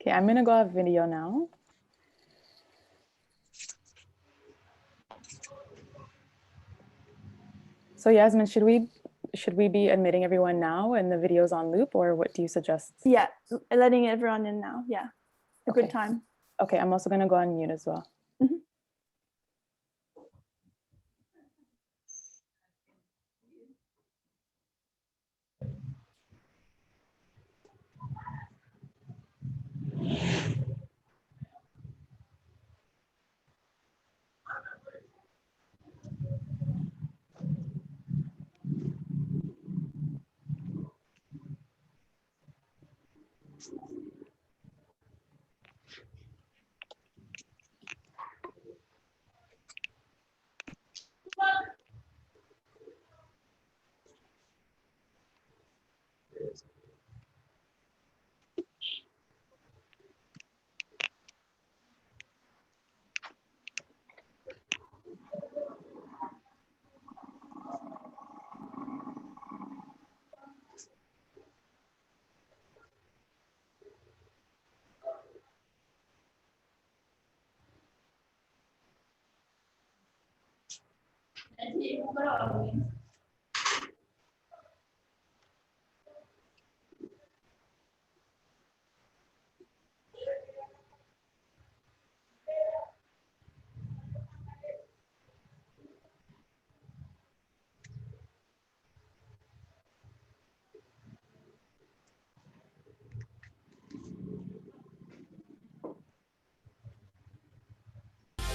Okay, I'm gonna go off video now. So Yasmin, should we be admitting everyone now and the video's on loop, or what do you suggest? Yeah, letting everyone in now. Yeah, a good time. Okay, I'm also gonna go on mute as well.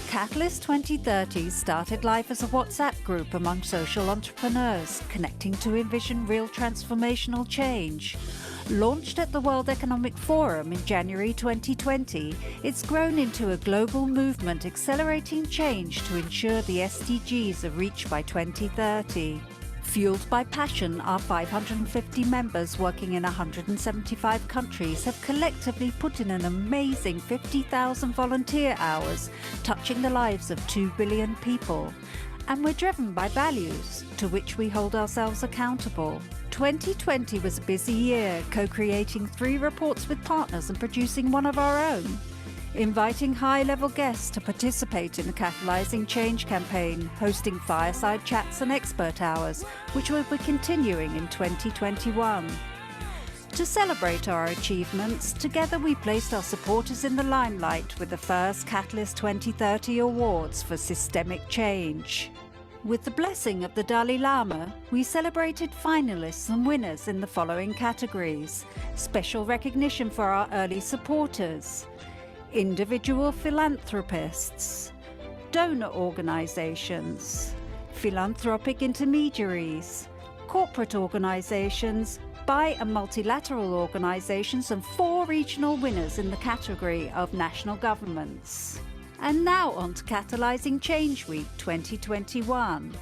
Catalyst 2030 started life as a WhatsApp group among social entrepreneurs, connecting to envision real transformational change. Launched at the World Economic Forum in January 2020, it's grown into a global movement accelerating change to ensure the SDGs are reached by 2030. Fueled by passion, our 550 members working in 175 countries have collectively put in an amazing 50,000 volunteer hours, touching the lives of 2 billion people. And we're driven by values, to which we hold ourselves accountable. 2020 was a busy year, co-creating 3 reports with partners and producing one of our own. Inviting high-level guests to participate in the Catalysing Change campaign, hosting fireside chats and expert hours, which will be continuing in 2021. To celebrate our achievements, together we placed our supporters in the limelight with the first Catalyst 2030 Awards for Systemic Change. With the blessing of the Dalai Lama, we celebrated finalists and winners in the following categories: special recognition for our early supporters, individual philanthropists, donor organizations, philanthropic intermediaries, corporate organizations, bi- and multilateral organizations, and 4 regional winners in the category of national governments. And now on to Catalysing Change Week 2021.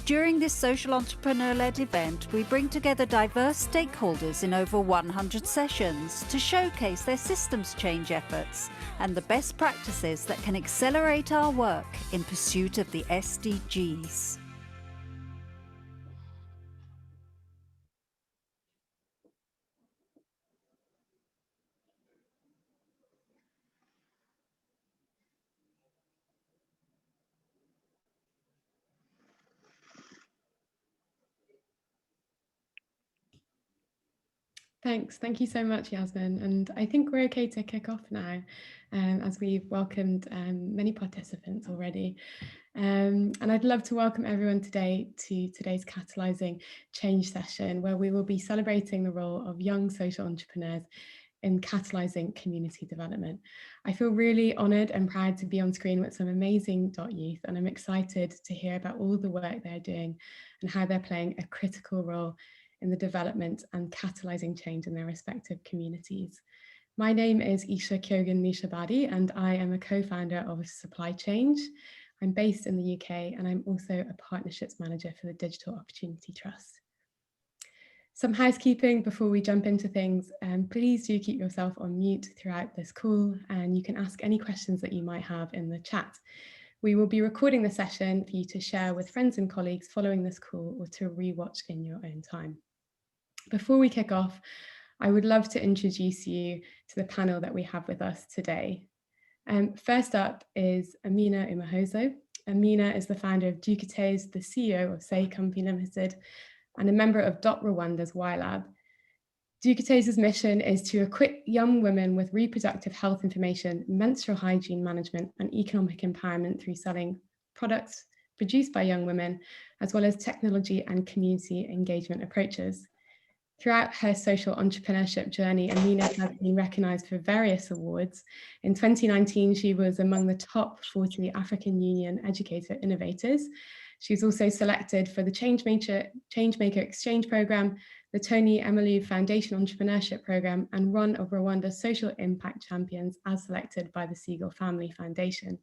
During this social entrepreneur-led event, we bring together diverse stakeholders in over 100 sessions to showcase their systems change efforts and the best practices that can accelerate our work in pursuit of the SDGs. Thanks. Thank you so much, Yasmin. And I think we're okay to kick off now, as we've welcomed many participants already. And I'd love to welcome everyone today to today's Catalysing Change session, where we will be celebrating the role of young social entrepreneurs in catalysing community development. I feel really honoured and proud to be on screen with some amazing .youth, and I'm excited to hear about all the work they're doing and how they're playing a critical role in the development and catalysing change in their respective communities. My name is Keogan-Nooshabadi, and I am a co-founder of Supply Change. I'm based in the UK, and I'm also a partnerships manager for the Digital Opportunity Trust. Some housekeeping before we jump into things. Please do keep yourself on mute throughout this call, and you can ask any questions that you might have in the chat. We will be recording the session for you to share with friends and colleagues following this call, or to rewatch in your own time. Before we kick off, I would love to introduce you to the panel that we have with us today. First up is Amina Umuhoza. Amina is the founder of Dukataze, the CEO of Say Company Limited, and a member of Rwanda's YLab. Dukataze's mission is to equip young women with reproductive health information, menstrual hygiene management, and economic empowerment through selling products produced by young women, as well as technology and community engagement approaches. Throughout her social entrepreneurship journey, Amina has been recognized for various awards. In 2019, she was among the top 40 African Union educator innovators. She was also selected for the Changemaker Exchange Program, the Tony Emelou Foundation Entrepreneurship Program, and one of Rwanda's social impact champions as selected by the Siegel Family Foundation.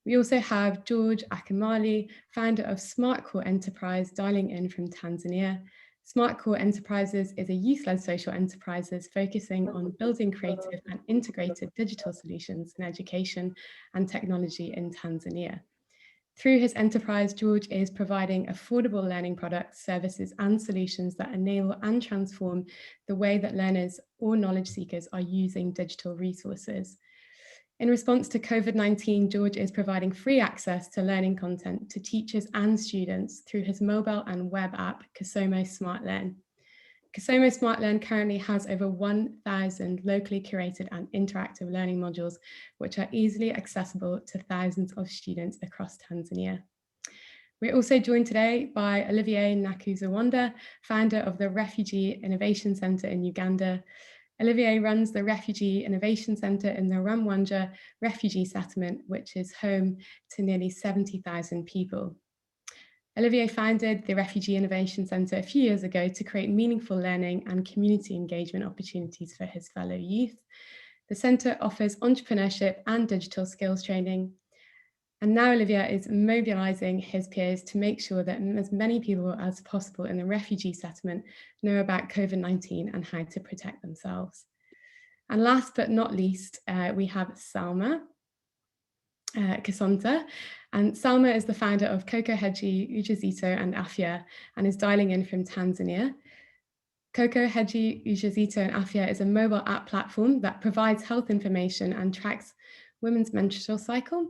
We also have George Akilimali, founder of Smartcore Enterprise, dialing in from Tanzania. Smartcore Enterprises is a youth-led social enterprise focusing on building creative and integrated digital solutions in education and technology in Tanzania. Through his enterprise, George is providing affordable learning products, services, and solutions that enable and transform the way that learners or knowledge seekers are using digital resources. In response to COVID-19, George is providing free access to learning content to teachers and students through his mobile and web app, Kasonta SmartLearn. Kasonta SmartLearn currently has over 1,000 locally curated and interactive learning modules, which are easily accessible to thousands of students across Tanzania. We're also joined today by Olivier Nkunzurwanda, founder of the Refugee Innovation Center in Uganda. Olivier runs the Refugee Innovation Center in the Rwanda refugee settlement, which is home to nearly 70,000 people. Olivier founded the Refugee Innovation Center a few years ago to create meaningful learning and community engagement opportunities for his fellow youth. The center offers entrepreneurship and digital skills training. And now Olivier is mobilizing his peers to make sure that as many people as possible in the refugee settlement know about COVID-19 and how to protect themselves. And last but not least, we have Salma, Kasonta. And Salma is the founder of Coco, Hedhi, Ujauzito, and Afya, and is dialing in from Tanzania. Coco, Hedhi, Ujauzito, and Afya is a mobile app platform that provides health information and tracks women's menstrual cycle.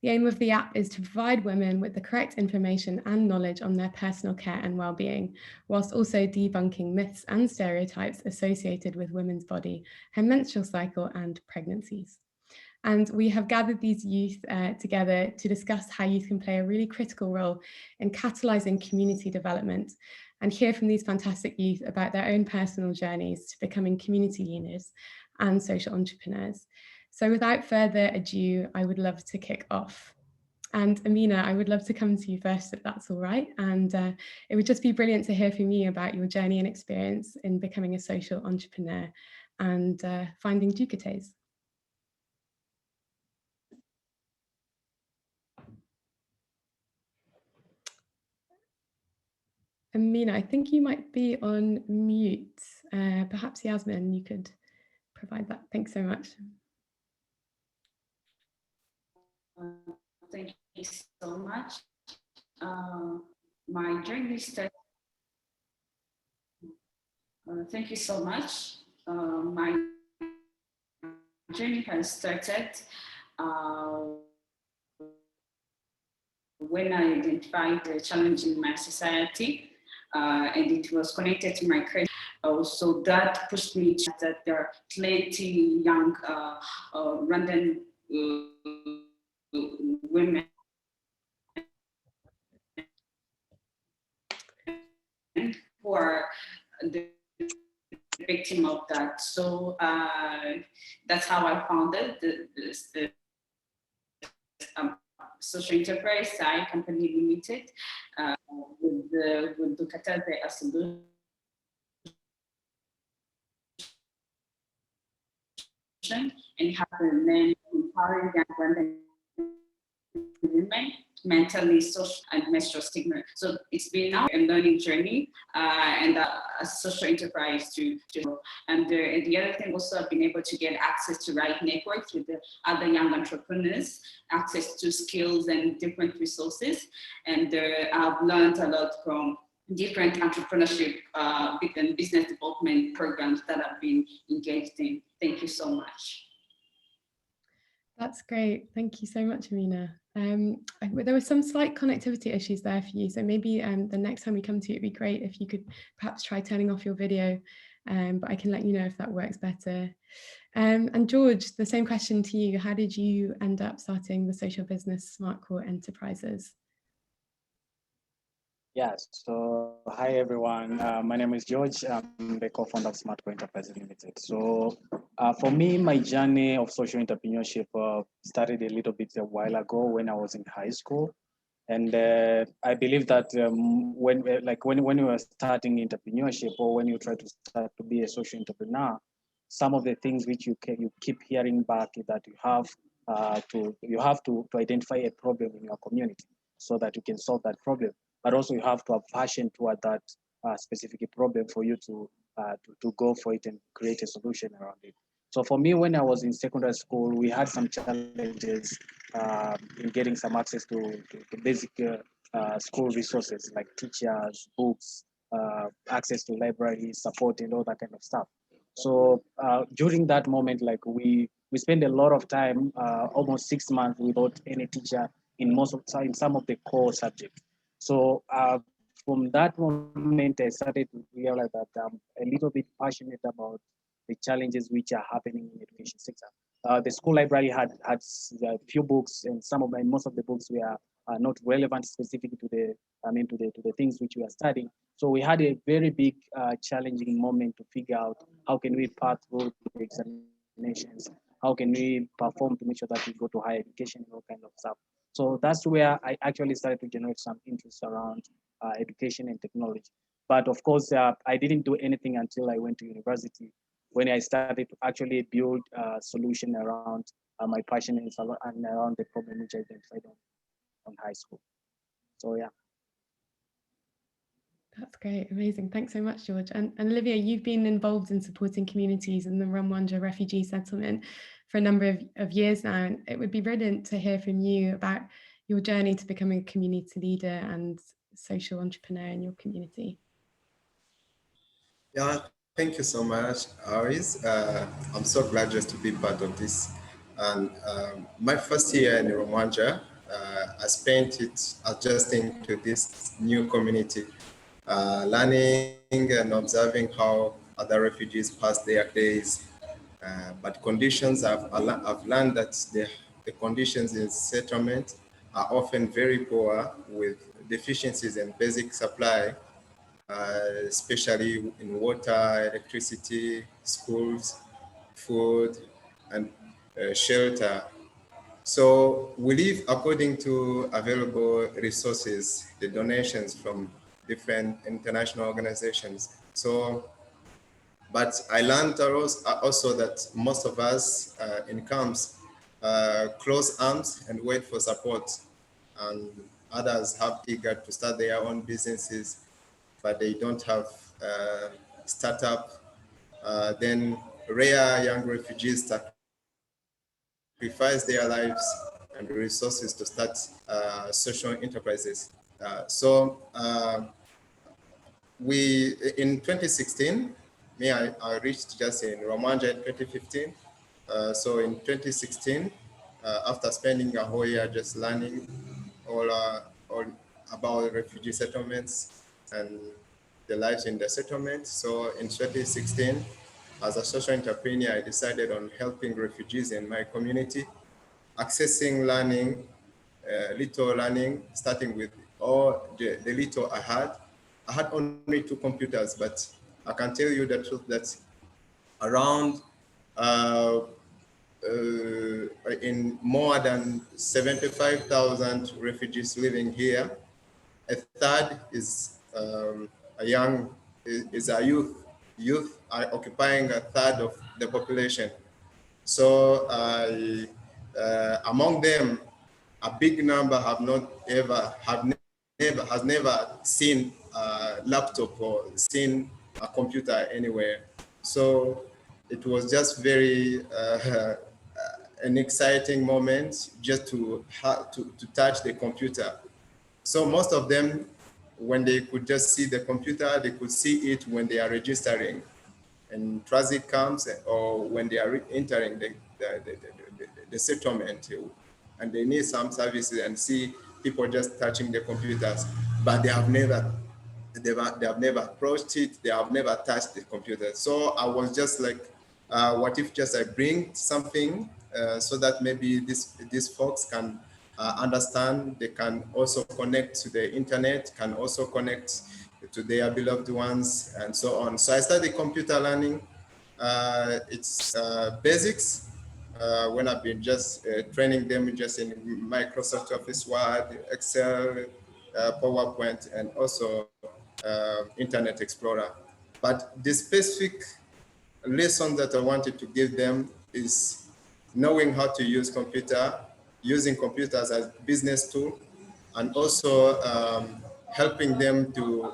The aim of the app is to provide women with the correct information and knowledge on their personal care and well-being, whilst also debunking myths and stereotypes associated with women's body, her menstrual cycle, and pregnancies. And we have gathered these youth together to discuss how youth can play a really critical role in catalysing community development and hear from these fantastic youth about their own personal journeys to becoming community leaders and social entrepreneurs. So without further ado, I would love to kick off. And Amina, I would love to come to you first, if that's all right. And it would just be brilliant to hear from you about your journey and experience in becoming a social entrepreneur and finding Dukataze. Amina, I think you might be on mute. Perhaps Yasmin, you could provide that. Thanks so much. Thank you so much. My journey started. Thank you so much. My journey has started when I identified the challenge in my society, and it was connected to my career. So that pushed me to that there are plenty young Rwandan women who are the victim of that. So that's how I founded the social enterprise, Say Company Limited, with Dukataze as a solution. And have the men empowering young women mentally, social, and menstrual stigma. So it's been now a learning journey and a social enterprise to and the other thing also, I've been able to get access to right networks with the other young entrepreneurs, access to skills and different resources. And I've learned a lot from different entrepreneurship and business development programs that I've been engaged in. Thank you so much. That's great. Thank you so much, Amina. There were some slight connectivity issues there for you. So maybe the next time we come to you, it'd be great if you could perhaps try turning off your video, but I can let you know if that works better. And George, the same question to you. How did you end up starting the social business Smartcore Enterprises? Yes, so hi everyone. My name is George. I'm the co-founder of Smartcore Enterprises Limited. So for me, my journey of social entrepreneurship started a little bit a while ago when I was in high school. And I believe that when you were starting entrepreneurship or when you try to start to be a social entrepreneur, some of the things which you keep hearing back is that you have to identify a problem in your community so that you can solve that problem. But also you have to have passion toward that specific problem for you to go for it and create a solution around it. So for me, when I was in secondary school, we had some challenges in getting some access to basic school resources like teachers, books, access to libraries, support, and all that kind of stuff. So during that moment, like we spent a lot of time, almost 6 months without any teacher in some of the core subjects. So from that moment, I started to realize that I'm a little bit passionate about the challenges which are happening in the education sector. The school library had a few books, and most of the books were not relevant specifically to the things which we are studying. So we had a very big challenging moment to figure out how can we pass through the examinations, how can we perform to make sure that we go to higher education and all kind of stuff. So that's where I actually started to generate some interest around education and technology. But of course, I didn't do anything until I went to university, when I started to actually build a solution around my passion and around the problem which I identified on high school. So yeah. That's great, amazing. Thanks so much, George. And Olivier, you've been involved in supporting communities in the Rwanda refugee settlement for a number of years now. And it would be brilliant to hear from you about your journey to becoming a community leader and social entrepreneur in your community. Yeah, thank you so much, Aoise. I'm so glad just to be part of this. And my first year in Rwanda, I spent it adjusting to this new community, learning and observing how other refugees pass their days. But conditions, I've learned that the conditions in settlement are often very poor, with deficiencies in basic supply, especially in water, electricity, schools, food, and shelter. So we live according to available resources, the donations from different international organizations. So, but I learned also that most of us in camps close arms and wait for support, and others have eager to start their own businesses, but they don't have startup. Then rare young refugees sacrifice their lives and resources to start social enterprises. We, in 2016, I reached just in Rwanda in 2015. So in 2016, after spending a whole year just learning all about refugee settlements and the lives in the settlement. So in 2016, as a social entrepreneur, I decided on helping refugees in my community, accessing learning, little learning, starting with all the little I had. I had only 2 computers, but I can tell you the truth that around in more than 75,000 refugees living here, a third is a youth. Youth are occupying a third of the population. So among them, a big number has never seen a laptop or seen a computer anywhere. So it was just very an exciting moment just to touch the computer. So most of them when they could just see the computer, they could see it when they are registering in transit camps or when they are entering the settlement, and they need some services and see people just touching the computers, but they have never approached it, they have never touched the computer. So I was just like, what if just I bring something so that maybe these folks can understand, they can also connect to the internet, can also connect to their beloved ones and so on. So I started computer learning. It's basics when I've been just training them just in Microsoft Office, Word, Excel, PowerPoint, and also Internet Explorer. But the specific lesson that I wanted to give them is knowing how to use computer, using computers as business tool, and also helping them to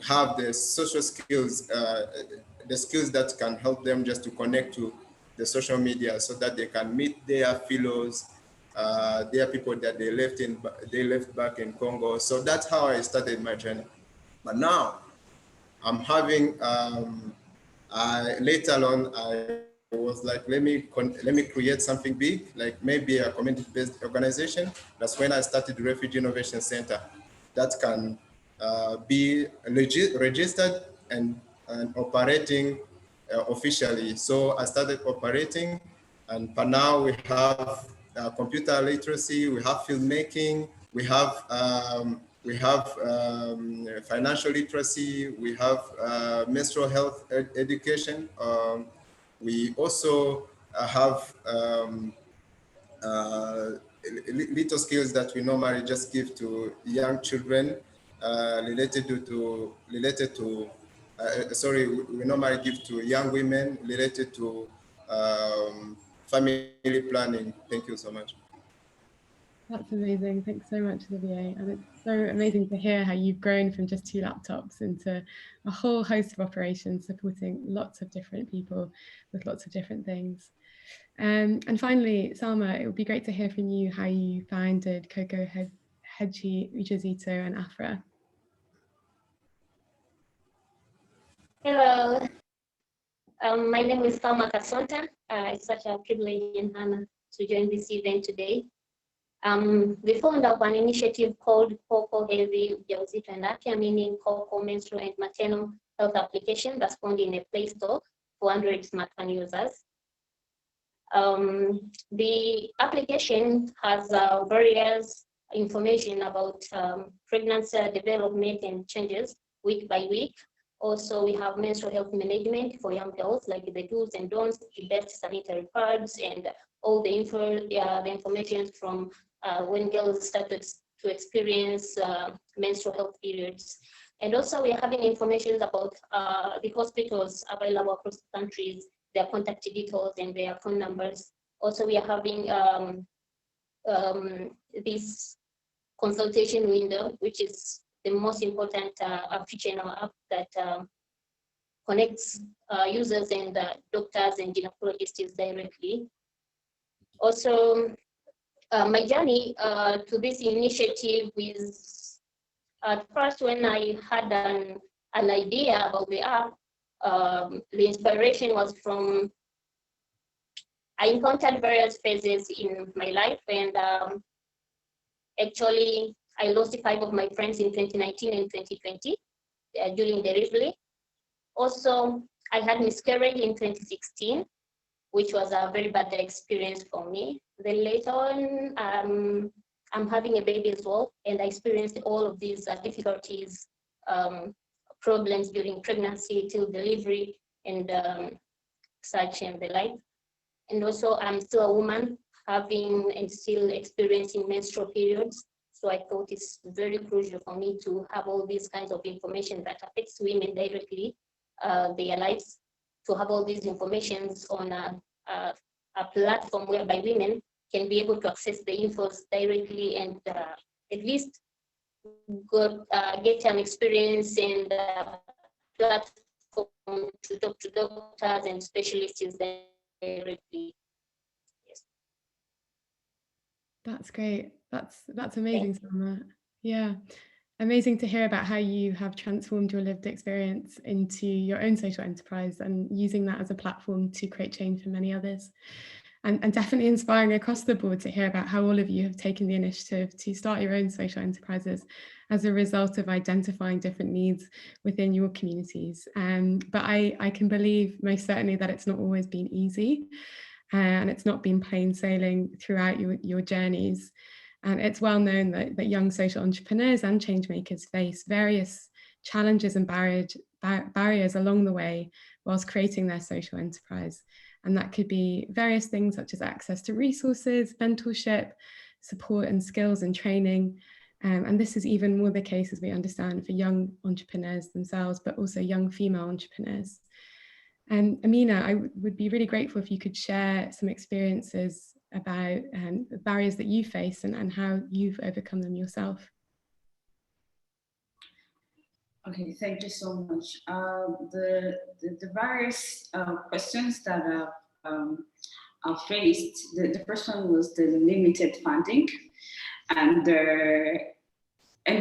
have the social skills, the skills that can help them just to connect to the social media so that they can meet their fellows, their people that they left back in Congo. So that's how I started my journey. But now I'm having, later on, I was like, let me create something big, like maybe a community-based organization. That's when I started the Refugee Innovation Center that can be registered and operating officially. So I started operating, and for now we have computer literacy, we have filmmaking, we have financial literacy, we have menstrual health education. We also have little skills that we normally just give to young children related to we normally give to young women related to family planning. Thank you so much. That's amazing. Thanks so much, Olivier. And it's so amazing to hear how you've grown from just 2 laptops into a whole host of operations supporting lots of different people with lots of different things. And finally, Salma, it would be great to hear from you how you founded Coco, Hedhi, Ujauzito, and Afya. Hello, my name is Salma Kasonta. It's such a privilege and honor to join this event today. We formed up an initiative called Coco, Hedhi, Ujauzito, and Afya, meaning Coco menstrual and maternal health application that's found in a Play Store for Android smartphone users. The application has various information about pregnancy development and changes week by week. Also, we have menstrual health management for young girls, like the do's and don'ts, the best sanitary pads, and all the information from when girls start to experience menstrual health periods. And also, we are having information about the hospitals available across the countries, their contact details and their phone numbers. Also, we are having this consultation window, which is the most important feature in our app that connects users and doctors and gynecologists directly. Also, my journey to this initiative is at first when I had an idea about the app. The inspiration was from, I encountered various phases in my life, and actually I lost 5 of my friends in 2019 and 2020 during the Refugee. Also, I had miscarriage in 2016, which was a very bad experience for me. Then later on, I'm having a baby as well, and I experienced all of these difficulties, problems during pregnancy till delivery and such and the like. And also I'm still a woman having and still experiencing menstrual periods. So I thought it's very crucial for me to have all these kinds of information that affects women directly, their lives, to have all these informations on a platform whereby women can be able to access the info directly and at least get an experience and platform to talk to doctors and specialists directly. Yes. That's great. That's amazing, Salma. Yeah. Amazing to hear about how you have transformed your lived experience into your own social enterprise and using that as a platform to create change for many others. And definitely inspiring across the board to hear about how all of you have taken the initiative to start your own social enterprises as a result of identifying different needs within your communities. But I can believe most certainly that it's not always been easy, and it's not been plain sailing throughout your journeys. And it's well known that young social entrepreneurs and change makers face various challenges and barriers along the way whilst creating their social enterprise. And that could be various things such as access to resources, mentorship, support and skills and training. And this is even more the case, as we understand, for young entrepreneurs themselves, but also young female entrepreneurs. And Amina, I would be really grateful if you could share some experiences about the barriers that you face and how you've overcome them yourself. Okay, thank you so much. The various questions that are faced, the first one was the limited funding, and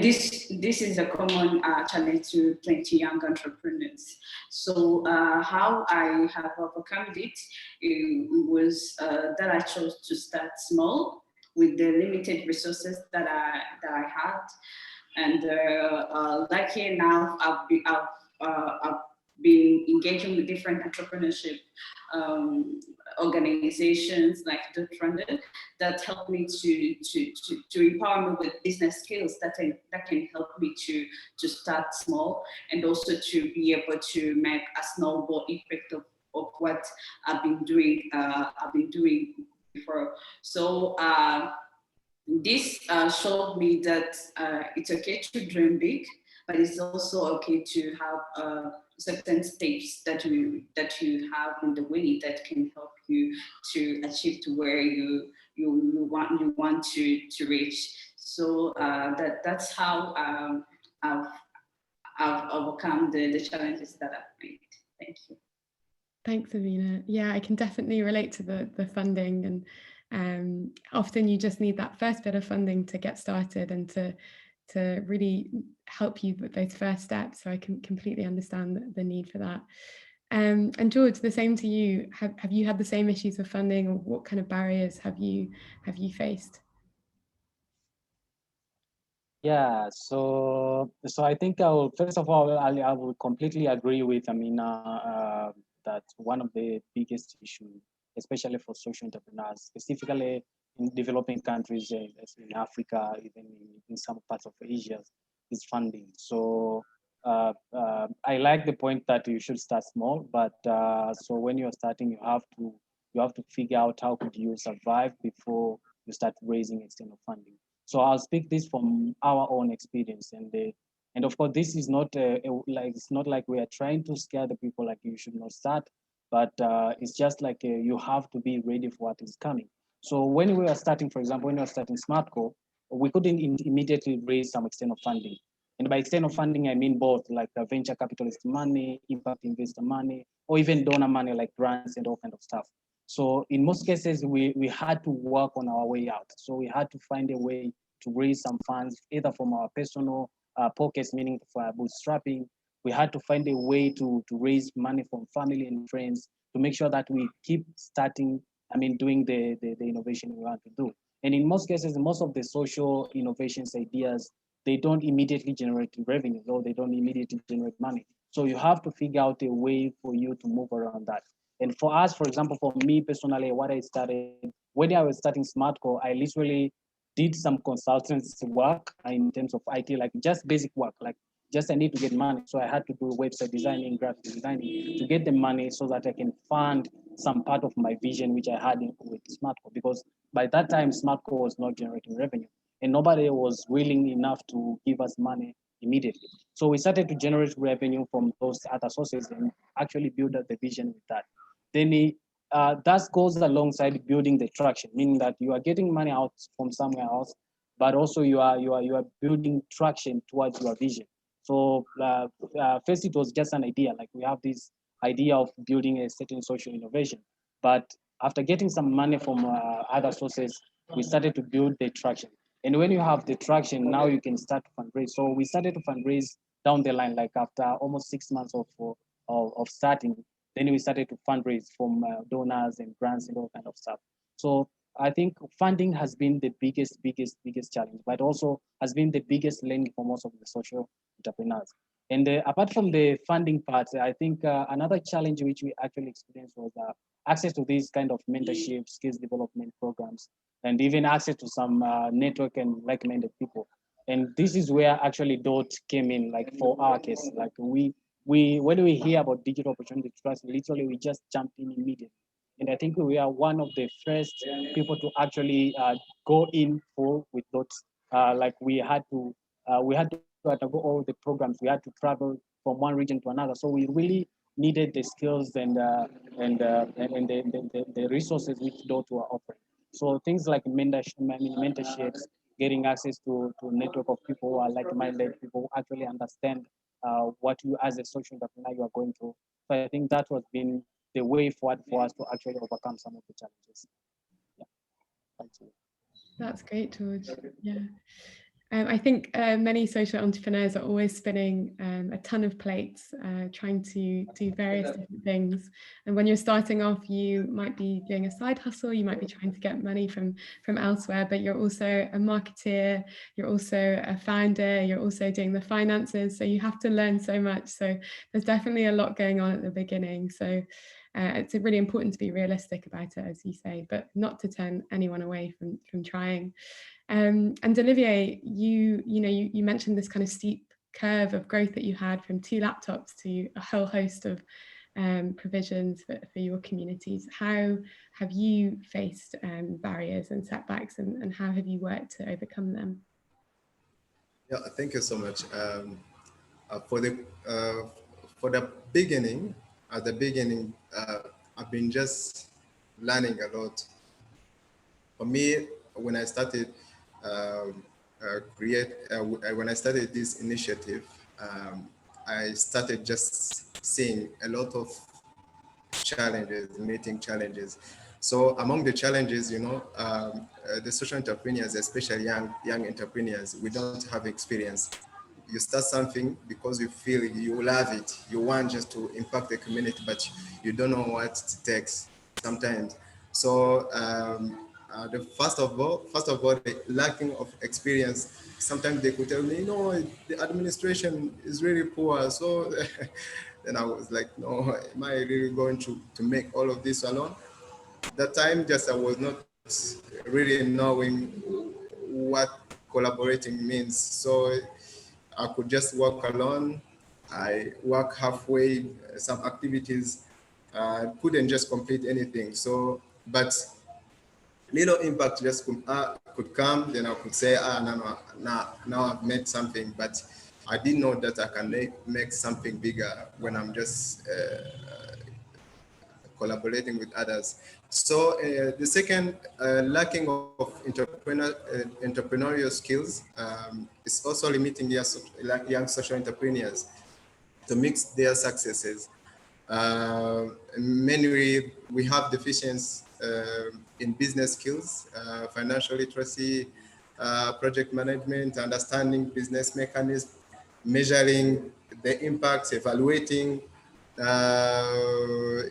this is a common challenge to plenty young entrepreneurs. So how I have overcome it, was that I chose to start small with the limited resources that I had. And lucky enough, I've been engaging with different entrepreneurship organizations like Dukataze that help me to empower me with business skills that can help me to start small, and also to be able to make a snowball effect of what I've been doing before. So this showed me that it's okay to dream big, but it's also okay to have certain steps that you have in the way that can help you to achieve to where you want to reach. So that's how I've overcome the challenges that I've made. Thank you. Thanks, Amina. Yeah, I can definitely relate to the funding, and often you just need that first bit of funding to get started and to really help you with those first steps. So I can completely understand the need for that. And George, the same to you. Have you had the same issues with funding, or what kind of barriers have you faced? Yeah, so I think I will, first of all, I will completely agree with Amina that one of the biggest issues, especially for social entrepreneurs, specifically in developing countries in Africa, even in some parts of Asia, is funding. So I like the point that you should start small, but so when you're starting, you have to figure out how could you survive before you start raising external funding. So I'll speak this from our own experience, and of course this is not it's not like we are trying to scare the people like you should not start, but it's just like you have to be ready for what is coming. So when we were starting, for example, when we were starting Smartcore, we couldn't immediately raise some external funding. And by external funding, I mean both like venture capitalist money, impact investor money, or even donor money like grants and all kind of stuff. So in most cases, we had to work on our way out. So we had to find a way to raise some funds, either from our personal pockets, meaning for bootstrapping. We had to find a way to raise money from family and friends to make sure that we keep starting, doing the innovation we want to do. And in most cases, most of the social innovations ideas, they don't immediately generate revenue, or they don't immediately generate money. So you have to figure out a way for you to move around that. And for us, for example, for me personally, what I started, when I was starting Smartcore, I literally did some consultancy work in terms of IT, like just basic work, like just I need to get money. So I had to do website designing, graphic designing to get the money so that I can fund some part of my vision, which I had with Smartcore, because by that time, Smartcore was not generating revenue and nobody was willing enough to give us money immediately. So we started to generate revenue from those other sources and actually build up the vision with that. Then that goes alongside building the traction, meaning that you are getting money out from somewhere else, but also you are building traction towards your vision. So first it was just an idea, like we have this idea of building a certain social innovation, but after getting some money from other sources, we started to build the traction. And when you have the traction, now you can start to fundraise. So we started to fundraise down the line, like after almost 6 months of starting, then we started to fundraise from donors and grants and all kind of stuff. So I think funding has been the biggest challenge, but also has been the biggest learning for most of the social entrepreneurs. And apart from the funding part, I think another challenge which we actually experienced was access to these kind of mentorship, skills development programs, and even access to some network and like-minded people. And this is where actually DOT came in, like for our case, like we when we hear about digital opportunity trust, literally we just jumped in immediately. And I think we are one of the first people to actually go in for with DOT. Like we had to undergo all the programs. We had to travel from one region to another. So we really needed the skills and the resources which DOT were offering. So things like mentorships, getting access to a network of people who are like-minded, people who actually understand what you as a social entrepreneur you are going through. So I think that was been the way forward for us to actually overcome some of the challenges. Yeah. Thank you. That's great, George. Yeah. I think many social entrepreneurs are always spinning a ton of plates, trying to do various different things. And when you're starting off, you might be doing a side hustle, you might be trying to get money from elsewhere, but you're also a marketeer, you're also a founder, you're also doing the finances. So you have to learn so much. So there's definitely a lot going on at the beginning. So it's really important to be realistic about it, as you say, but not to turn anyone away from trying. And Olivier, you mentioned this kind of steep curve of growth that you had from 2 laptops to a whole host of provisions for your communities. How have you faced barriers and setbacks, and how have you worked to overcome them? Yeah, thank you so much. For the beginning, at the beginning, I've been just learning a lot. For me, when I started when I started this initiative, I started just seeing a lot of challenges, meeting challenges. So among the challenges, the social entrepreneurs, especially young entrepreneurs, we don't have experience. You start something because you feel you love it, you want just to impact the community, but you don't know what it takes sometimes. So first of all, the lacking of experience. Sometimes they could tell me, no, the administration is really poor. So then I was like, no, am I really going to make all of this alone? That time, just I was not really knowing what collaborating means. So I could just work alone. I work halfway, some activities, couldn't just complete anything. So, but little impact just could come, then I could say, now I've made something, but I didn't know that I can make something bigger when I'm just collaborating with others. So the second, lacking of entrepreneurial skills is also limiting young social entrepreneurs to mix their successes. Mainly, we have deficiencies in business skills, financial literacy, project management, understanding business mechanisms, measuring the impacts, evaluating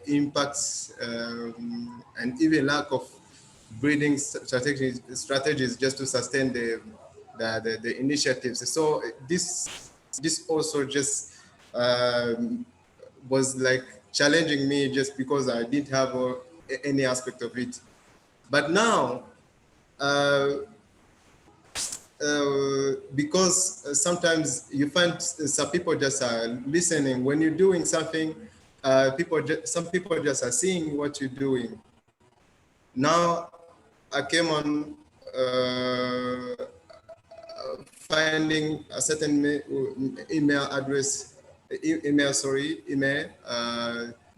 impacts, and even lack of breeding strategies just to sustain the initiatives. So this also just was like challenging me just because I didn't have any aspect of it. But now, because sometimes you find some people just are listening when you're doing something, some people just are seeing what you're doing. Now I came on finding a certain email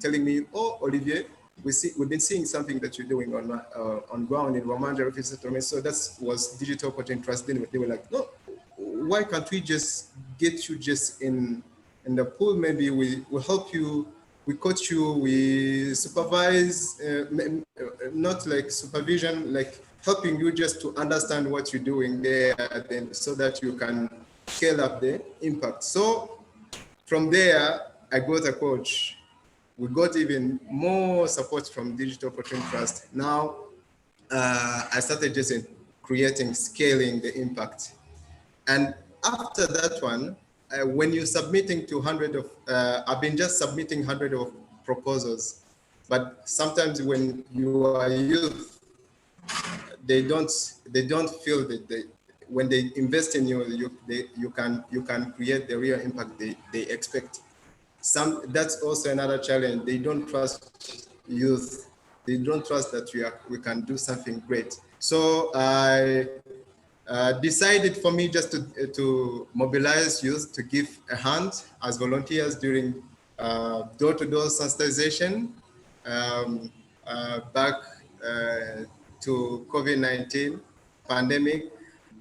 telling me, oh, Olivier, we've been seeing something that you're doing on ground in Romanja refugee settlement. So that was digital opportunity trust. They were like, no, why can't we just get you just in the pool? Maybe we will help you, we coach you, we supervise, not like supervision, like helping you just to understand what you're doing there, then so that you can scale up the impact. So from there, I got a coach. We got even more support from Digital Opportunity Trust. Now, I started just creating, scaling the impact. And after that one, when you're submitting to I've been just submitting 100 of proposals, but sometimes when you are youth, they don't feel that when they invest in you, you can create the real impact they expect. That's also another challenge. They don't trust youth. They don't trust that we can do something great. So I decided for me just to mobilize youth to give a hand as volunteers during door-to-door sensitization back to COVID-19 pandemic.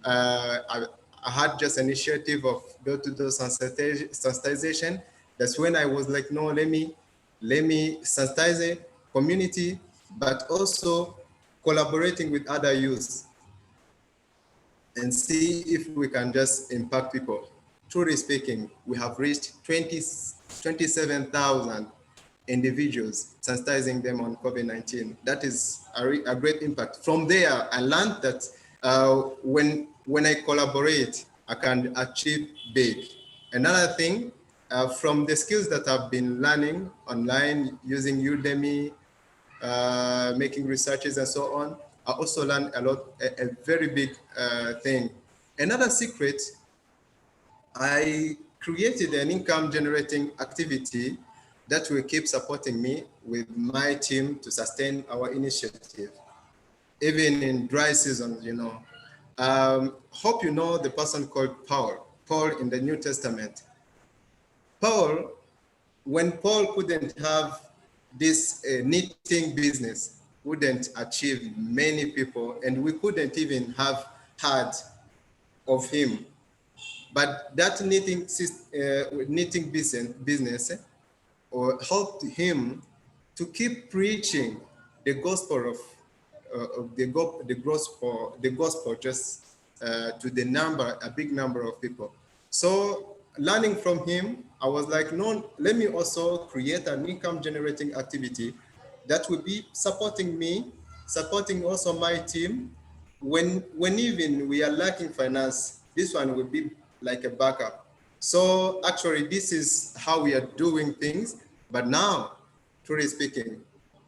I had just an initiative of door-to-door sensitization. That's when I was like, no, let me sensitize the community, but also collaborating with other youths and see if we can just impact people. Truly speaking, we have reached 27,000 individuals, sensitizing them on COVID-19. That is a great impact. From there, I learned that when I collaborate, I can achieve big. Another thing, from the skills that I've been learning online using Udemy, making researches and so on, I also learned a very big thing. Another secret, I created an income generating activity that will keep supporting me with my team to sustain our initiative, even in dry seasons, you know. Hope you know the person called Paul in the New Testament. Paul, when Paul couldn't have this knitting business, wouldn't achieve many people, and we couldn't even have heard of him. But that knitting business helped him to keep preaching the gospel of the gospel just to a big number of people. So learning from him, I was like, no, let me also create an income generating activity that will be supporting me, supporting also my team. When even we are lacking finance, this one will be like a backup. So actually, this is how we are doing things. But now, truly speaking,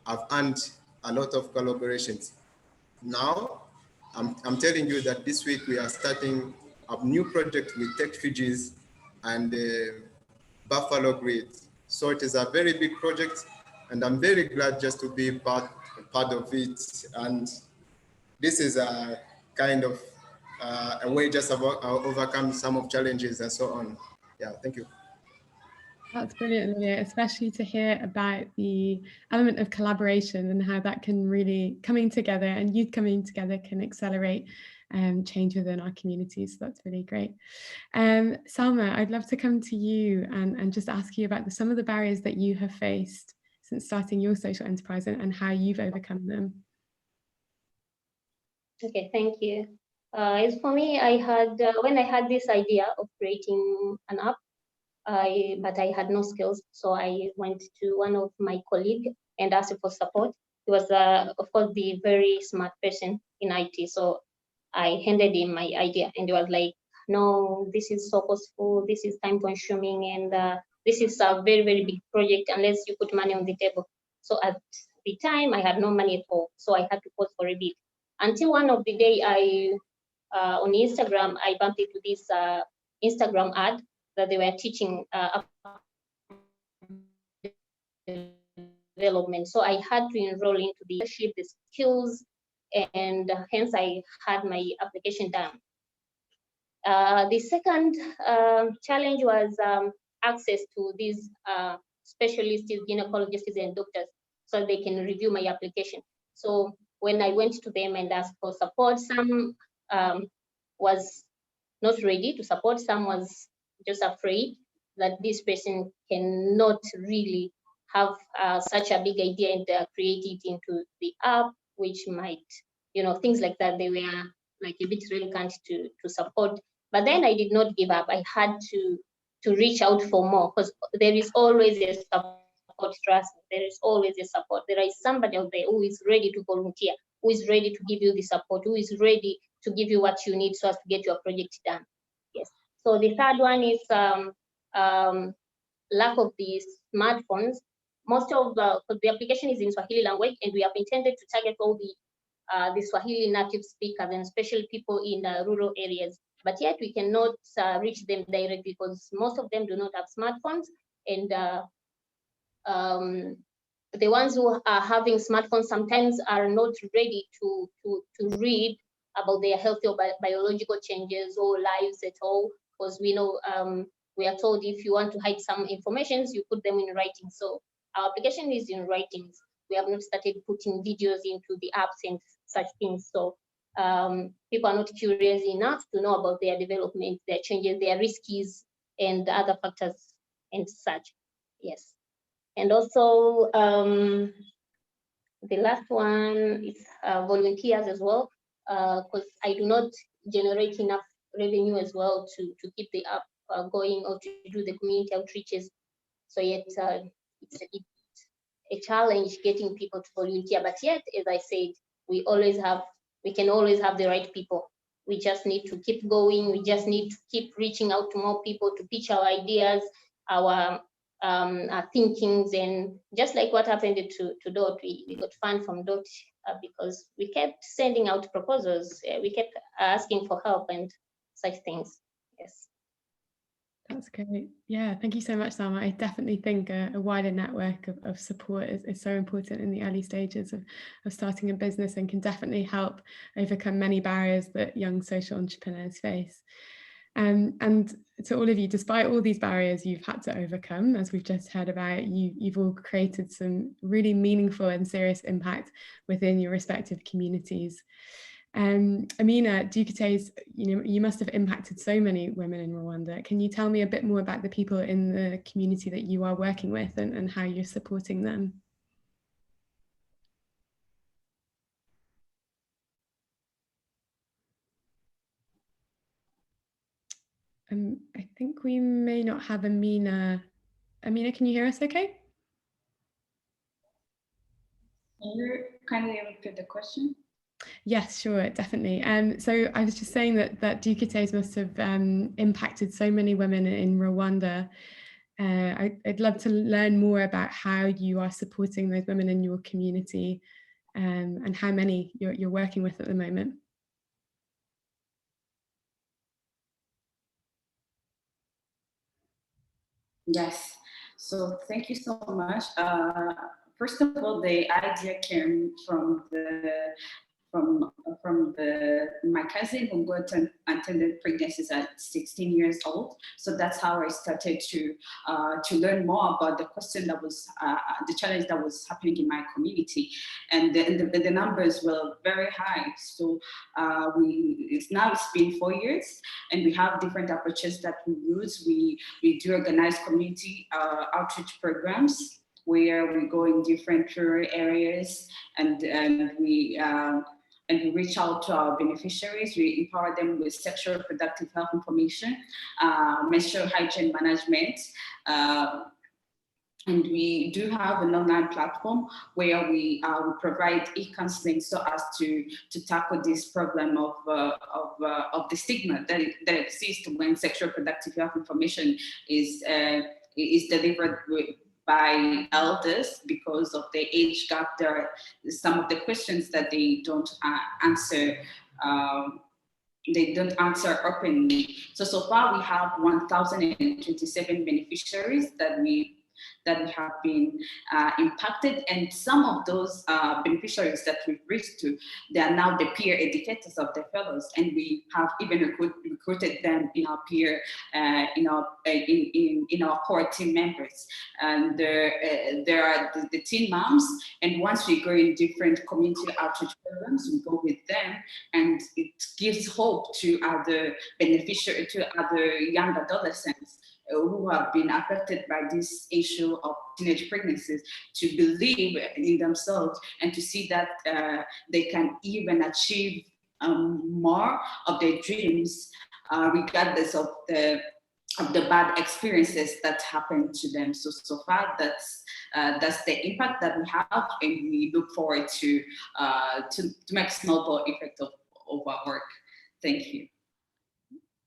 I've earned a lot of collaborations. Now, I'm telling you that this week we are starting a new project with Refugees and Buffalo Grid. So it is a very big project, and I'm very glad just to be part of it. And this is a kind of a way just to overcome some of challenges and so on. Yeah, thank you. That's brilliant, Olivier, especially to hear about the element of collaboration and how that can really coming together and youth coming together can accelerate change within our communities. So that's really great. Salma, I'd love to come to you and just ask you about some of the barriers that you have faced since starting your social enterprise and how you've overcome them. Okay, thank you. As for me, I had when I had this idea of creating an app, but I had no skills, so I went to one of my colleagues and asked for support. He was, of course, the very smart person in IT, so I handed him my idea, and he was like, "No, this is so costly, this is time-consuming, and this is a very, very big project unless you put money on the table." So at the time, I had no money at all, so I had to pause for a bit. Until one of the day, on Instagram, I bumped into this Instagram ad that they were teaching development. So I had to enroll into the leadership, the skills, and hence I had my application done. The second challenge was access to these specialists, gynecologists and doctors, so they can review my application. So when I went to them and asked for support, some was not ready to support, some was just afraid that this person cannot really have such a big idea and create it into the app, which might things like that. They were like a bit reluctant to support. But then I did not give up. I had to reach out for more, because there is always a support, trust me, there is always a support. There is somebody out there who is ready to volunteer, who is ready to give you the support, who is ready to give you what you need so as to get your project done. Yes. So the third one is lack of the smartphones. Most of the application is in Swahili language, and we have intended to target all the Swahili native speakers, and especially people in rural areas. But yet we cannot reach them directly because most of them do not have smartphones, and the ones who are having smartphones sometimes are not ready to read about their healthy or biological changes or lives at all, because we know we are told if you want to hide some information, you put them in writing. So our application is in writings. We have not started putting videos into the apps and such things. So people are not curious enough to know about their development, their changes, their risks, and other factors and such. Yes. And also the last one is volunteers as well, because I do not generate enough revenue as well to keep the app going or to do the community outreaches. So yet it's a challenge getting people to volunteer. But yet, as I said, we can always have the right people. We just need to keep going. We just need to keep reaching out to more people to pitch our ideas, our thinkings, and just like what happened to Dot, we got fund from Dot because we kept sending out proposals. We kept asking for help and such things. Yes. That's great. Yeah, thank you so much, Salma. I definitely think a wider network of support is so important in the early stages of starting a business, and can definitely help overcome many barriers that young social entrepreneurs face. And to all of you, despite all these barriers you've had to overcome, as we've just heard about, you've all created some really meaningful and serious impact within your respective communities. Amina, Dukataze, you must have impacted so many women in Rwanda. Can you tell me a bit more about the people in the community that you are working with and how you're supporting them? I think we may not have Amina. Amina, can you hear us okay? Can you kindly repeat the question? Yes, sure, definitely. So I was just saying that Dukataze must have impacted so many women in Rwanda. I'd love to learn more about how you are supporting those women in your community, and how many you're working with at the moment. Yes, so thank you so much. First of all, the idea came from my cousin who got unintended pregnancies at 16 years old. So that's how I started to learn more about the question that was the challenge that was happening in my community, and the numbers were very high. So it's been 4 years, and we have different approaches that we use. We do organize community outreach programs where we go in different rural areas, and we reach out to our beneficiaries. We empower them with sexual reproductive health information, menstrual hygiene management, and we do have an online platform where we provide e-counseling so as to tackle this problem of the stigma that exists when sexual reproductive health information is delivered by elders. Because of the age gap, there are some of the questions that they don't answer. They don't answer openly. So far we have 1,027 beneficiaries that we have been impacted, and some of those beneficiaries that we've reached to, they are now the peer educators of the fellows, and we have even recruited them in our peer, in our core team members. And there are the teen moms, and once we go in different community outreach programs, we go with them, and it gives hope to other beneficiaries, to other young adolescents who have been affected by this issue of teenage pregnancies to believe in themselves and to see that they can even achieve more of their dreams, regardless of the bad experiences that happened to them. So far, that's the impact that we have, and we look forward to make snowball effect of our work. Thank you.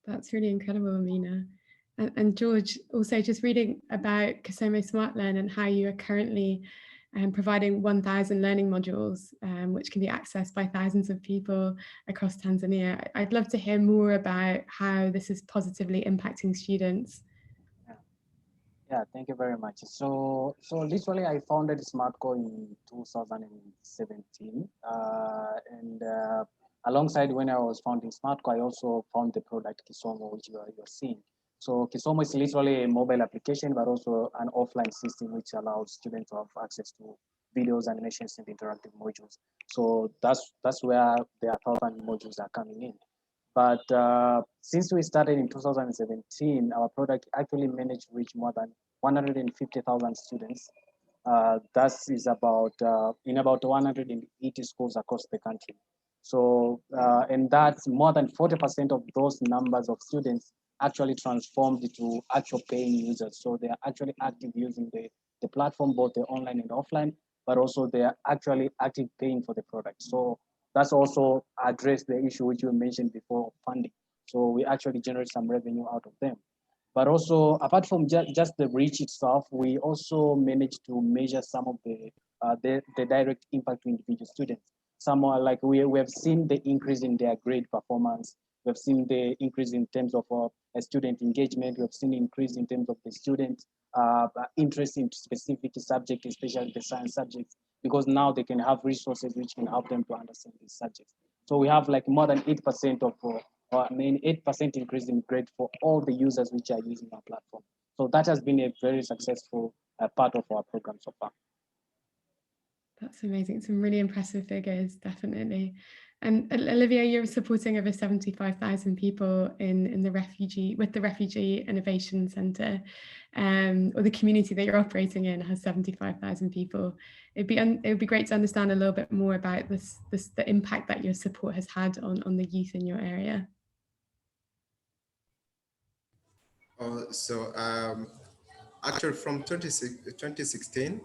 That's really incredible, Amina. And George, also just reading about Kasonta Smart Learn and how you are currently providing 1,000 learning modules, which can be accessed by thousands of people across Tanzania. I'd love to hear more about how this is positively impacting students. Yeah, thank you very much. So literally I founded Smartcore in 2017. Alongside when I was founding Smartcore, I also found the product Kisomo, which you're seeing. So Kisomo is literally a mobile application, but also an offline system which allows students to have access to videos, animations, and interactive modules. So that's where the 1,000 modules are coming in. But since we started in 2017, our product actually managed to reach more than 150,000 students. That is about in about 180 schools across the country. So, and that's more than 40% of those numbers of students actually transformed into actual paying users. So they are actually active using the platform, both the online and offline, but also they are actually active paying for the product. So that's also addressed the issue which you mentioned before of funding. So we actually generate some revenue out of them. But also, apart from just the reach itself, we also managed to measure some of the direct impact to individual students. Some are like we have seen the increase in their grade performance. We have seen the increase in terms of student engagement. We have seen increase in terms of the student interest in specific subjects, especially the science subjects, because now they can have resources which can help them to understand these subjects. So we have like more than 8% of 8% increase in grade for all the users which are using our platform. So that has been a very successful part of our program so far. That's amazing. Some really impressive figures, definitely. And Olivier, you're supporting over 75,000 people in the Refugee, with the Refugee Innovation Centre, or the community that you're operating in has 75,000 people. It would be great to understand a little bit more about the impact that your support has had on the youth in your area. Actually, from 2016,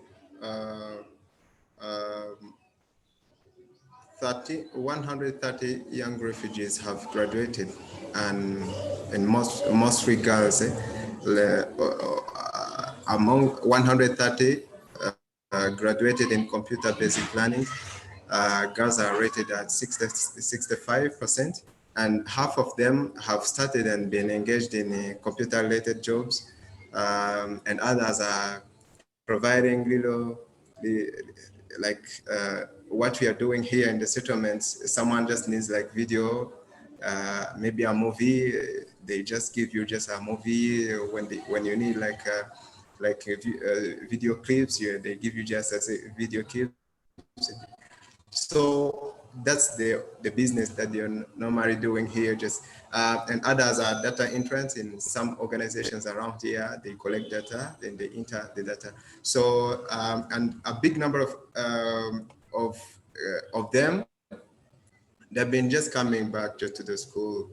130 young refugees have graduated, and in most regards, among 130 graduated in computer basic learning, girls are rated at 65%, and half of them have started and been engaged in computer-related jobs, and others are providing what we are doing here in the settlements. Someone just needs like video, maybe a movie. They just give you just a movie when you need video clips. They give you just as a video clip. So that's the business that they're normally doing here. And others are data entrants in some organizations around here. They collect data, then they enter the data. So and a big number of them, they've been just coming back just to the school,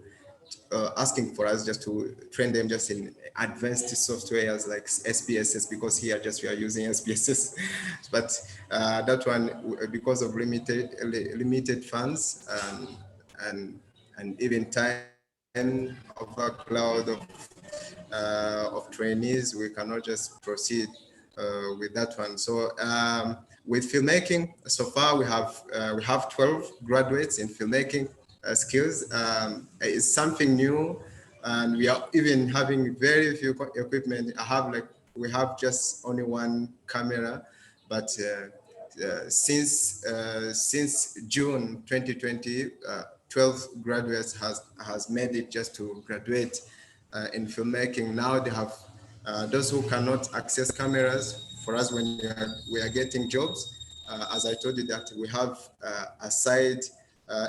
asking for us just to train them just in advanced softwares like SPSS, because here just we are using SPSS, but that one, because of limited funds and even time of a cloud of trainees, we cannot just proceed with that one. So with filmmaking, so far we have 12 graduates in filmmaking skills. It's something new, and we are even having very few equipment. We have just only one camera, but since June 2020, 12 graduates has made it just to graduate in filmmaking. Now they have those who cannot access cameras. For us, when we are getting jobs, as I told you that we have a side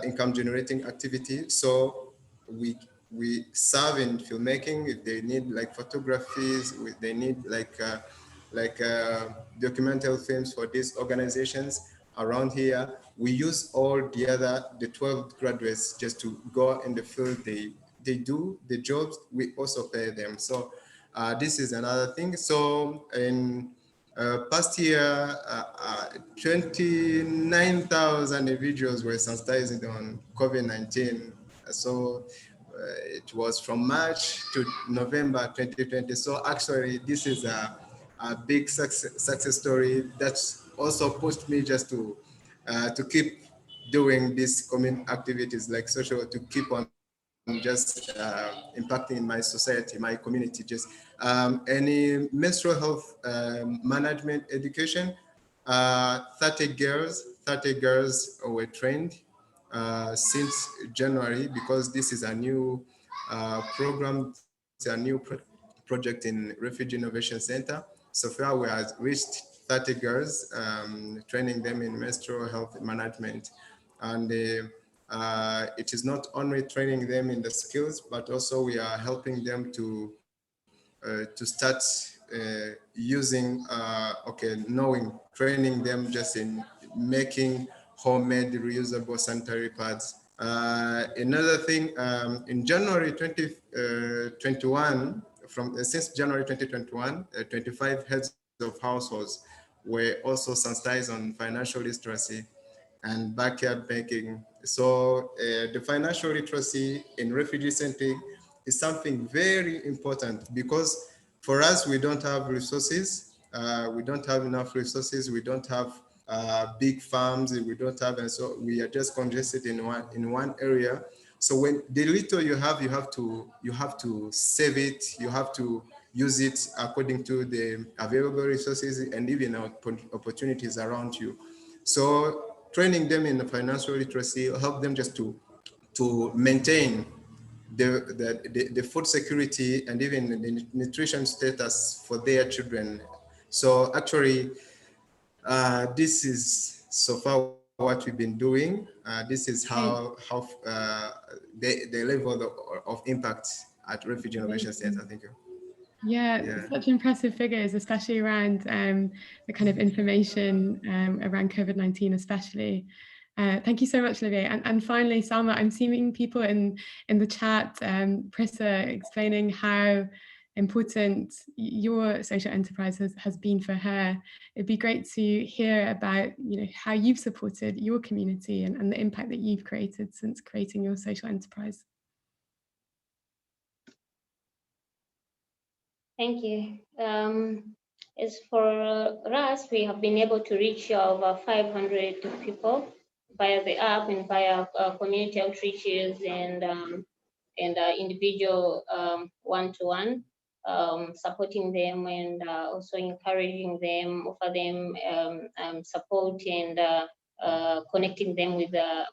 income generating activity. So we serve in filmmaking. If they need like photographies, they need like like documentary films for these organizations around here. We use all the 12 graduates just to go in the field. They do the jobs, we also pay them. So this is another thing. So in past year, 29,000 individuals were sensitized on COVID-19. So it was from March to November 2020. So actually, this is a big success story that's also pushed me just to keep doing these community activities like social, to keep on just impacting my society, my community, just any menstrual health management education. 30 girls were trained since January, because this is a new program, it's a new project in Refugee Innovation Center. So far we have reached 30 girls, training them in menstrual health management. And it is not only training them in the skills, but also we are helping them to start using, training them just in making homemade reusable sanitary pads. Another thing, in January 2021, since January 2021, 25 heads of households were also sensitized on financial literacy and backyard banking. So the financial literacy in refugee setting is something very important, because for us, we don't have resources. We don't have enough resources. We don't have big farms. We don't have, and so we are just congested in one area. So when the little you have to save it. You have to use it according to the available resources and even opportunities around you. So training them in the financial literacy will help them just to maintain the food security and even the nutrition status for their children. So actually, this is so far what we've been doing. This is how the level of impact at Refugee Innovation Center. Thank you. Yeah, such impressive figures, especially around the kind of information around COVID-19 especially. Thank you so much, Olivier. And finally, Salma, I'm seeing people in the chat, Prissa explaining how important your social enterprise has been for her. It'd be great to hear about how you've supported your community and the impact that you've created since creating your social enterprise. Thank you. As for us, we have been able to reach over 500 people via the app and via community outreaches and individual one-to-one, supporting them and also encouraging them, offer them support and connecting them with the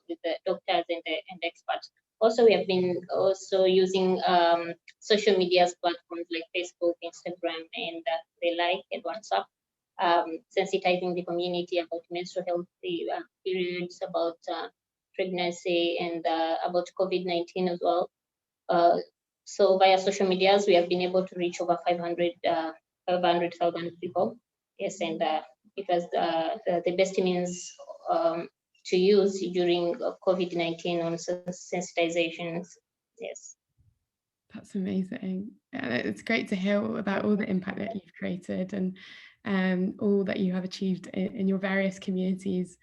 doctors and experts. Also, we have been also using social media platforms like Facebook, Instagram, and the like, and WhatsApp, sensitizing the community about menstrual health periods, about pregnancy, and about COVID-19 as well. So via social medias, we have been able to reach over 500,000 people. Yes, and it was the best means to use during COVID-19 on sensitizations. Yes. That's amazing. It's great to hear about all the impact that you've created and all that you have achieved in your various communities.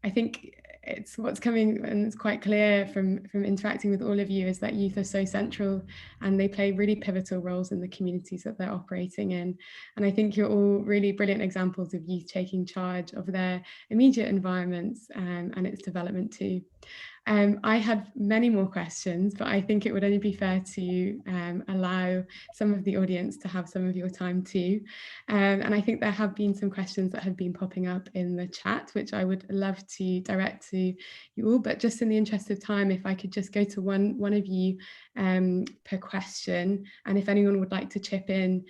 I think it's what's coming, and it's quite clear from interacting with all of you, is that youth are so central and they play really pivotal roles in the communities that they're operating in. And I think you're all really brilliant examples of youth taking charge of their immediate environments and its development too. I had many more questions, but I think it would only be fair to allow some of the audience to have some of your time too. And I think there have been some questions that have been popping up in the chat, which I would love to direct to you all. But just in the interest of time, if I could just go to one of you per question, and if anyone would like to chip in,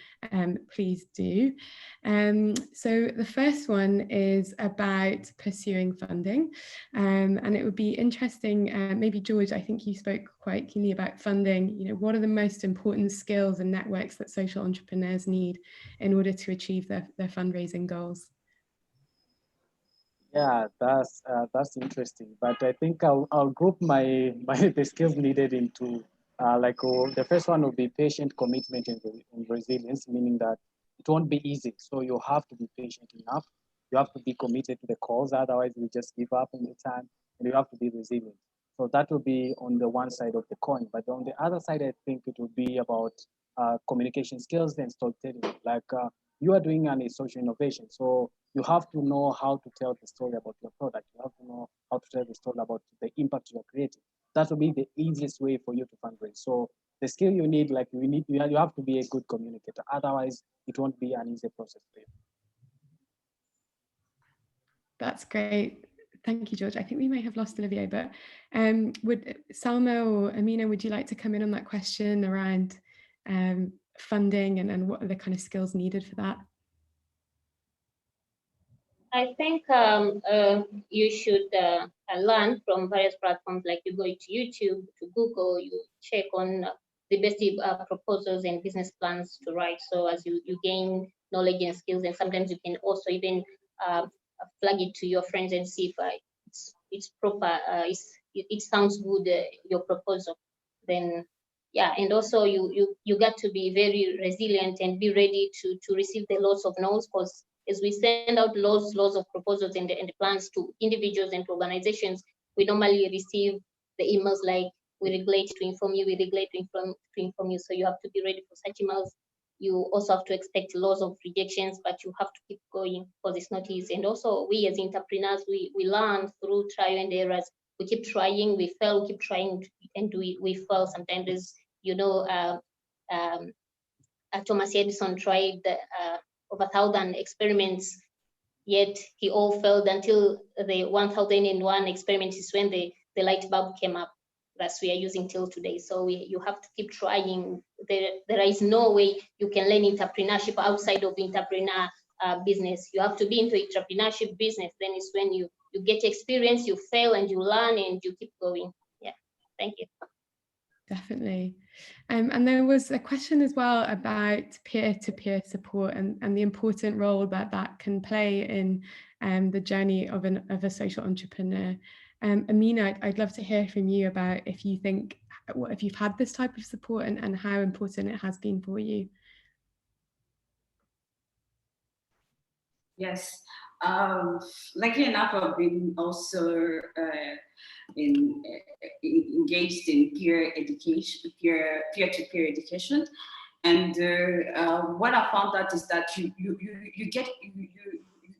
please do. So the first one is about pursuing funding, and it would be interesting interesting, maybe George, I think you spoke quite keenly about funding. You know, what are the most important skills and networks that social entrepreneurs need in order to achieve their fundraising goals? Yeah, that's interesting. But I think I'll group the skills needed into the first one will be patient commitment and resilience, meaning that it won't be easy. So you have to be patient enough. You have to be committed to the cause, otherwise you just give up in the time, and you have to be resilient. So that will be on the one side of the coin. But on the other side, I think it will be about communication skills and storytelling. You are doing a social innovation, so you have to know how to tell the story about your product. You have to know how to tell the story about the impact you are creating. That will be the easiest way for you to fundraise. So the skill you need, you have to be a good communicator. Otherwise, it won't be an easy process for you. That's great. Thank you, George. I think we may have lost Olivier, but would Salma or Amina, would you like to come in on that question around funding and what are the kind of skills needed for that? I think you should learn from various platforms, like you go to YouTube, to Google, you check on the best proposals and business plans to write. So as you gain knowledge and skills, and sometimes you can also even flag it to your friends and see if it's proper, it sounds good, your proposal. Then, yeah, and also you got to be very resilient and be ready to receive the lots of no's, because as we send out lots of proposals and the plans to individuals and to organizations, we normally receive the emails like, we regret to inform you, we regret to inform you. So you have to be ready for such emails. You also have to expect lots of rejections, but you have to keep going because it's not easy. And also we as entrepreneurs, we learn through trial and errors. We keep trying, we fail, we keep trying, and we fail. Sometimes there's, Thomas Edison tried over 1,000 experiments, yet he all failed until the 1,001 experiment is when the light bulb came up that we are using till today. So you have to keep trying. There is no way you can learn entrepreneurship outside of entrepreneur business. You have to be into entrepreneurship business. Then it's when you get experience, you fail and you learn and you keep going. Yeah, thank you. Definitely. And there was a question as well about peer-to-peer support and the important role that can play in the journey of a social entrepreneur. Amina, I'd love to hear from you about if you've had this type of support and how important it has been for you. Yes, luckily enough, I've been also engaged in peer education, peer-to-peer education, and what I found out is that you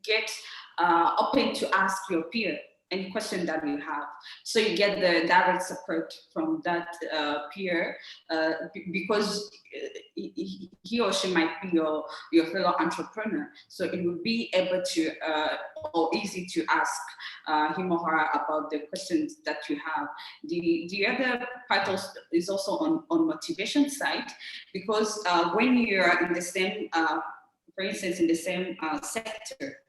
get open to ask your peer any question that you have. So you get the direct support from that peer because he or she might be your fellow entrepreneur. So it would be able to or easy to ask him or her about the questions that you have. The other part is also on motivation side, because when you're in the same, for instance, in the same sector,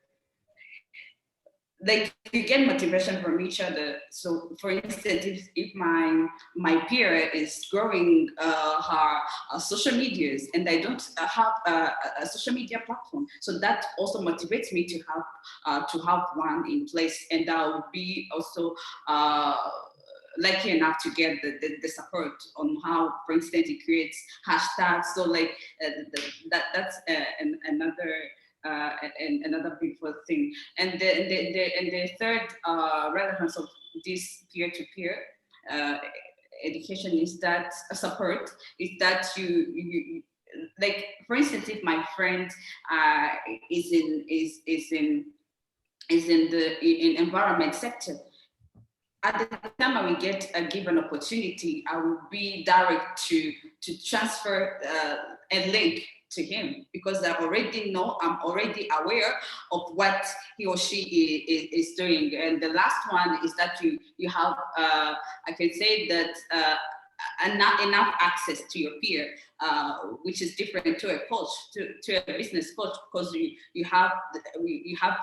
like you get motivation from each other. So for instance, if my peer is growing her social medias and I don't have a social media platform, so that also motivates me to have one in place, and I'll be also lucky enough to get the support on how, for instance, it creates hashtags. So like that's another beautiful thing. And the third relevance of this peer-to-peer education is that support is that you like, for instance, if my friend is in the environment sector, at the time I will get a given opportunity, I will be direct to transfer a link to him, because I already know, I'm already aware of what he or she is doing. And the last one is that you have, I can say that not enough access to your peer, which is different to a coach, to a business coach, because you have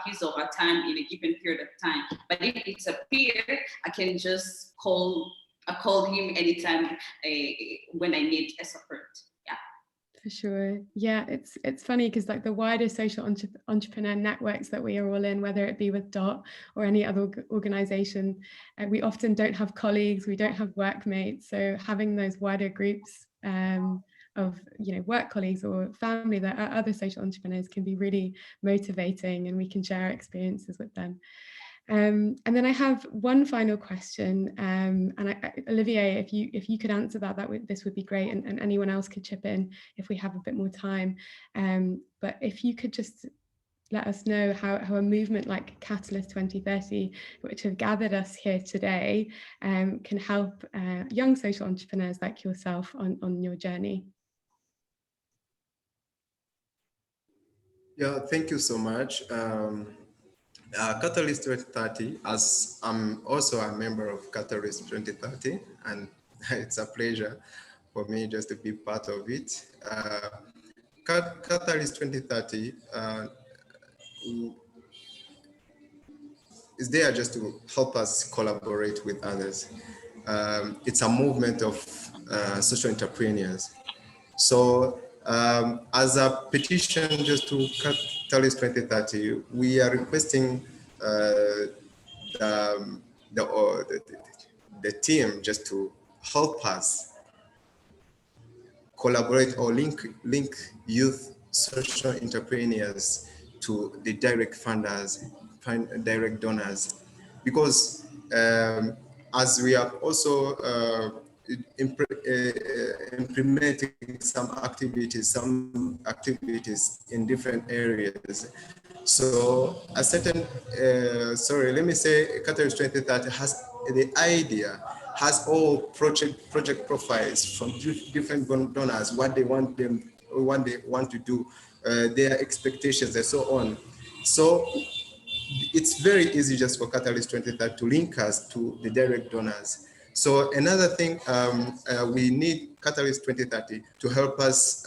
his over time in a given period of time. But if it's a peer, I can just call him anytime when I need a support. Yeah. For sure. Yeah, it's funny because like the wider social entrepreneur networks that we are all in, whether it be with DOT or any other organization, we often don't have colleagues, we don't have workmates. So having those wider groups of work colleagues or family that are other social entrepreneurs can be really motivating, and we can share our experiences with them. And then I have one final question, and Olivier, if you could answer this would be great, and anyone else could chip in if we have a bit more time. But if you could just let us know how a movement like Catalyst 2030, which have gathered us here today, can help young social entrepreneurs like yourself on your journey. Yeah, thank you so much. Catalyst 2030, as I'm also a member of Catalyst 2030, and it's a pleasure for me just to be part of it. Catalyst 2030 is there just to help us collaborate with others. It's a movement of social entrepreneurs. So as a petition just to Catalyst 2030, we are requesting the team just to help us collaborate or link youth social entrepreneurs to the direct funders, direct donors, because as we are also implementing some activities in different areas. So a certain, let me say Catalyst 2030 has the idea, has all project profiles from different donors, what they want to do, their expectations and so on. So it's very easy just for Catalyst 2030 to link us to the direct donors. So another thing, we need Catalyst 2030 to help us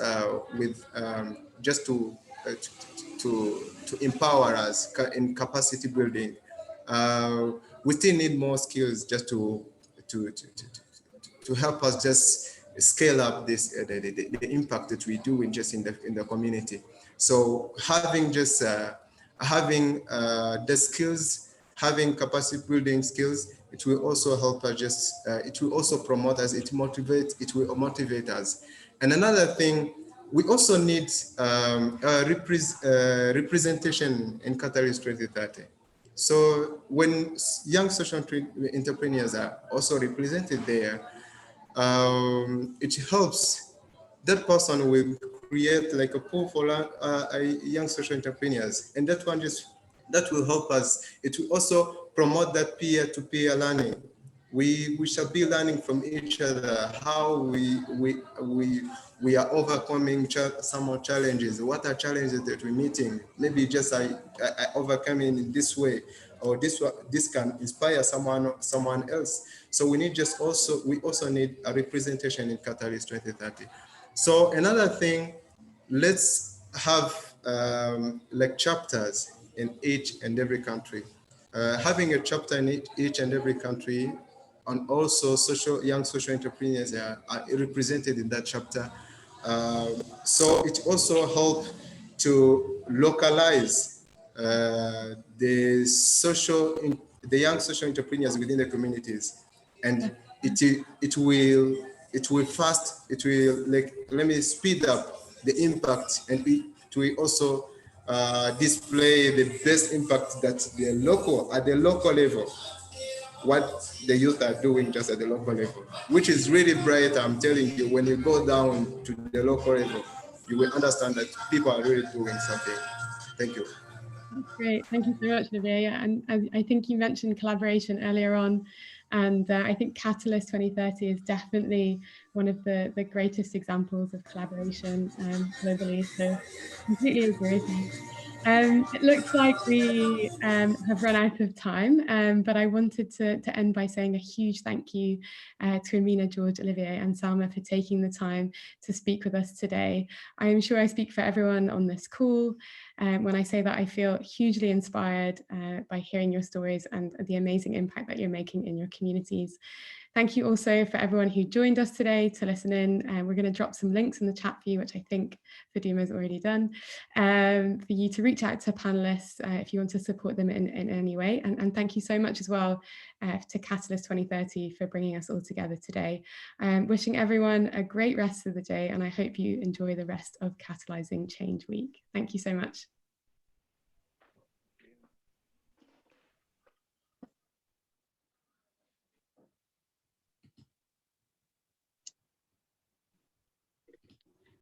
with just to empower us in capacity building. We still need more skills just to help us just scale up this the impact that we do in the community. So having just having the skills, having capacity building skills, it will also help us it will also promote us, it will motivate us. And another thing, we also need representation in Catalyst 2030. So when young social entrepreneurs are also represented there, it helps that person will create like a pool for young social entrepreneurs, and that will help us. It will also promote that peer-to-peer learning. We shall be learning from each other how we are overcoming some challenges. What are challenges that we're meeting? Maybe just I overcoming in this way, or this can inspire someone else. So we also need a representation in Catalyst 2030. So another thing, let's have like chapters in each and every country. Having a chapter in each and every country, and also young social entrepreneurs are represented in that chapter. So it also helps to localize the young social entrepreneurs within the communities, and it will let me speed up the impact, and it will also display the best impact that at the local level, what the youth are doing just at the local level, which is really bright. I'm telling you, when you go down to the local level, you will understand that people are really doing something. Thank you. Great, thank you so much, Olivier. Yeah, and I think you mentioned collaboration earlier on, and I think Catalyst 2030 is definitely one of the greatest examples of collaboration globally. So completely agree with you. It looks like we have run out of time, but I wanted to end by saying a huge thank you to Amina, George, Olivier and Salma for taking the time to speak with us today. I am sure I speak for everyone on this call when I say that I feel hugely inspired by hearing your stories and the amazing impact that you're making in your communities. Thank you also for everyone who joined us today to listen in. We're going to drop some links in the chat for you, which I think Faduma has already done, for you to reach out to panelists if you want to support them in any way. And thank you so much as well to Catalyst 2030 for bringing us all together today. Wishing everyone a great rest of the day, and I hope you enjoy the rest of Catalyzing Change Week. Thank you so much.